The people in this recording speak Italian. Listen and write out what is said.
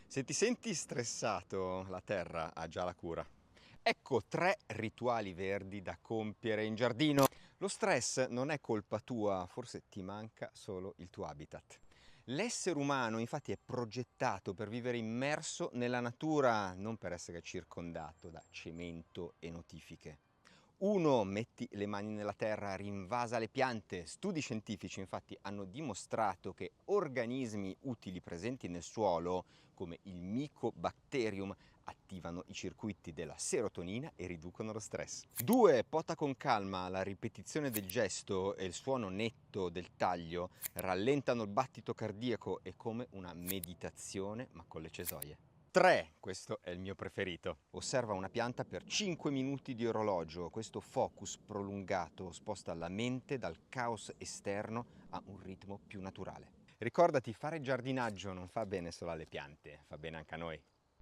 Se ti senti stressato, la terra ha già la cura. Ecco 3 rituali verdi da compiere in giardino. Lo stress non è colpa tua, forse ti manca solo il tuo habitat. L'essere umano infatti è progettato per vivere immerso nella natura, non per essere circondato da cemento e notifiche. 1. Metti le mani nella terra, rinvasa le piante. Studi scientifici infatti hanno dimostrato che organismi utili presenti nel suolo, come il Mycobacterium, attivano i circuiti della serotonina e riducono lo stress. 2. Pota con calma, la ripetizione del gesto e il suono netto del taglio rallentano il battito cardiaco, è come una meditazione ma con le cesoie. 3. Questo è il mio preferito. Osserva una pianta per 5 minuti di orologio. Questo focus prolungato sposta la mente dal caos esterno a un ritmo più naturale. Ricordati, fare giardinaggio non fa bene solo alle piante, fa bene anche a noi.